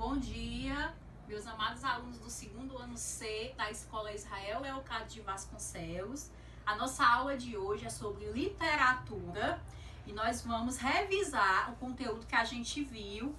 Bom dia, meus amados alunos do segundo ano C da Escola Israel Leocádio de Vasconcelos. A nossa aula de hoje é sobre literatura e nós vamos revisar o conteúdo que a gente viu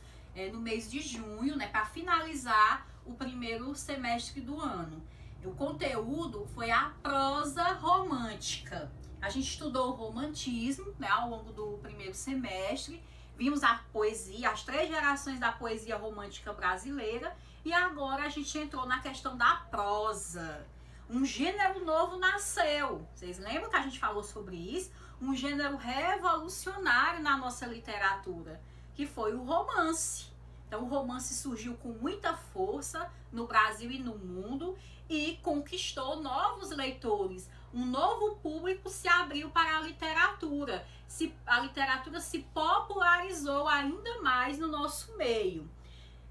no mês de junho, para finalizar o primeiro semestre do ano. O conteúdo foi a prosa romântica. A gente estudou o romantismo, ao longo do primeiro semestre. Vimos a poesia, as 3 gerações da poesia romântica brasileira, e agora a gente entrou na questão da prosa. Um gênero novo nasceu. Vocês lembram que a gente falou sobre isso? Um gênero revolucionário na nossa literatura, que foi o romance. Então o romance surgiu com muita força no Brasil e no mundo e conquistou novos leitores. Um novo público se abriu para a literatura. A literatura se popularizou ainda mais no nosso meio.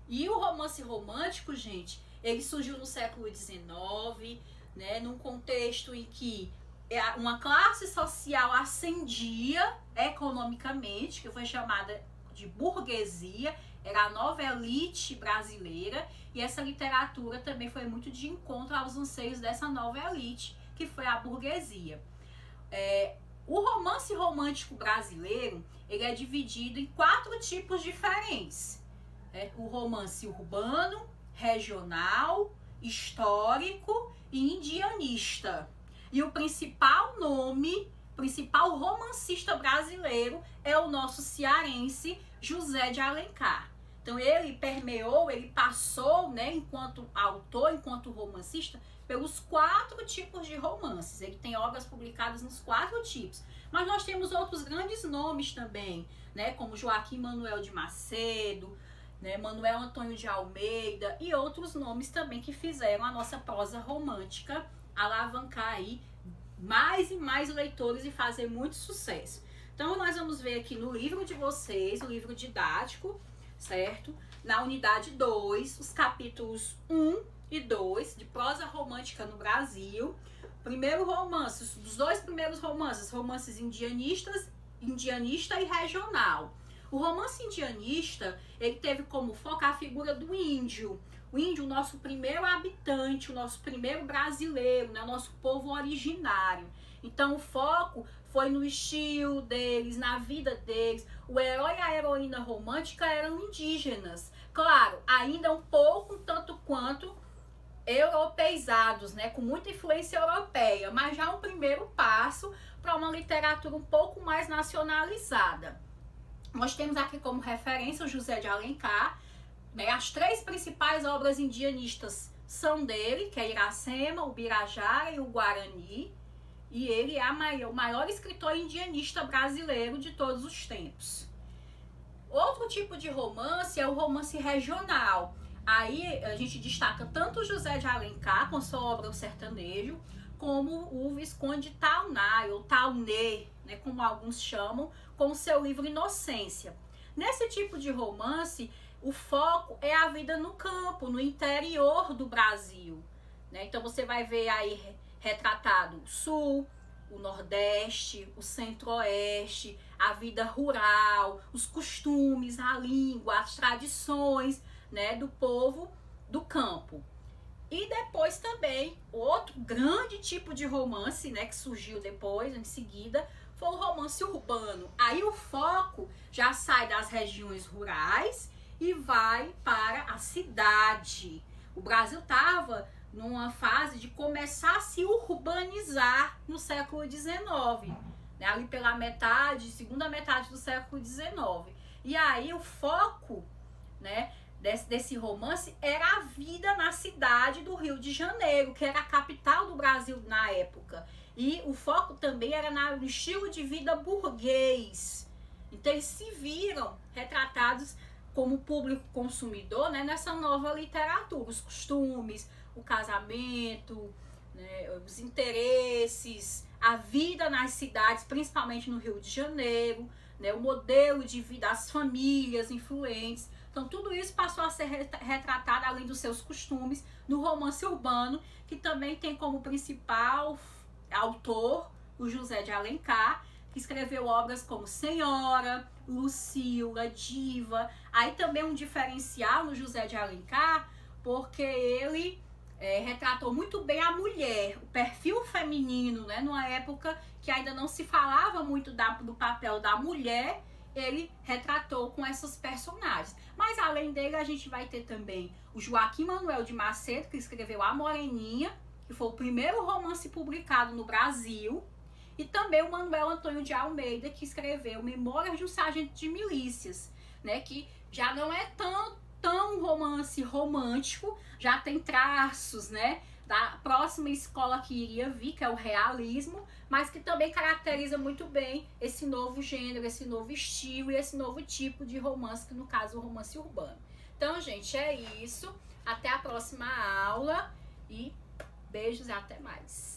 E o romance romântico, gente, ele surgiu no século XIX, num contexto em que uma classe social ascendia economicamente, que foi chamada de burguesia, era a nova elite brasileira, e essa literatura também foi muito de encontro aos anseios dessa nova elite, que foi a burguesia. O romance romântico brasileiro, ele é dividido em 4 tipos diferentes. O romance urbano, regional, histórico e indianista. E o principal romancista brasileiro é o nosso cearense José de Alencar. Então ele passou, enquanto autor, enquanto romancista, pelos 4 tipos de romances. Ele tem obras publicadas nos 4 tipos. Mas nós temos outros grandes nomes também, como Joaquim Manuel de Macedo, Manuel Antônio de Almeida e outros nomes também que fizeram a nossa prosa romântica alavancar aí mais e mais leitores e fazer muito sucesso. Então nós vamos ver aqui no livro de vocês, o livro didático, certo? Na unidade 2, os capítulos 1 e 2 de prosa romântica no Brasil. Primeiro romance, os 2 primeiros romances indianista e regional. O romance indianista, ele teve como foco a figura do índio. O índio, o nosso primeiro habitante, o nosso primeiro brasileiro, o nosso povo originário. Então o foco foi no estilo deles, na vida deles. O herói e a heroína romântica eram indígenas. Claro, ainda um pouco, tanto quanto europeizados, com muita influência europeia, mas já um primeiro passo para uma literatura um pouco mais nacionalizada. Nós temos aqui como referência o José de Alencar, as 3 principais obras indianistas são dele, que é Iracema, o Birajara e o Guarani, e ele é o maior escritor indianista brasileiro de todos os tempos. Outro tipo de romance é o romance regional. Aí a gente destaca tanto o José de Alencar, com sua obra O Sertanejo, como o Visconde Tauná, ou Taunê, como alguns chamam, com seu livro Inocência. Nesse tipo de romance, o foco é a vida no campo, no interior do Brasil. Então você vai ver aí retratado o Sul, o Nordeste, o Centro-Oeste, a vida rural, os costumes, a língua, as tradições, do povo do campo. E depois também, outro grande tipo de romance, que surgiu depois, em seguida, foi o romance urbano. Aí o foco já sai das regiões rurais e vai para a cidade. O Brasil estava numa fase de começar a se urbanizar no século XIX, ali pela segunda metade do século XIX. E aí o foco, desse romance era a vida na cidade do Rio de Janeiro, que era a capital do Brasil na época. E o foco também era no estilo de vida burguês. Então eles se viram retratados como público consumidor, nessa nova literatura. Os costumes, o casamento, os interesses, a vida nas cidades, principalmente no Rio de Janeiro, o modelo de vida, as famílias influentes. Então tudo isso passou a ser retratado, além dos seus costumes, no romance urbano, que também tem como principal autor o José de Alencar, escreveu obras como Senhora, Lucila, Diva. Aí também um diferencial no José de Alencar, porque ele retratou muito bem a mulher, o perfil feminino, né? Numa época que ainda não se falava muito do papel da mulher, ele retratou com essas personagens. Mas além dele, a gente vai ter também o Joaquim Manuel de Macedo, que escreveu A Moreninha, que foi o primeiro romance publicado no Brasil, e também o Manuel Antônio de Almeida, que escreveu Memórias de um Sargento de Milícias, né? Que já não é tão romance romântico, já tem traços, né, da próxima escola que iria vir, que é o realismo, mas que também caracteriza muito bem esse novo gênero, esse novo estilo e esse novo tipo de romance, que no caso é o romance urbano. Então, gente, é isso. Até a próxima aula e beijos e até mais.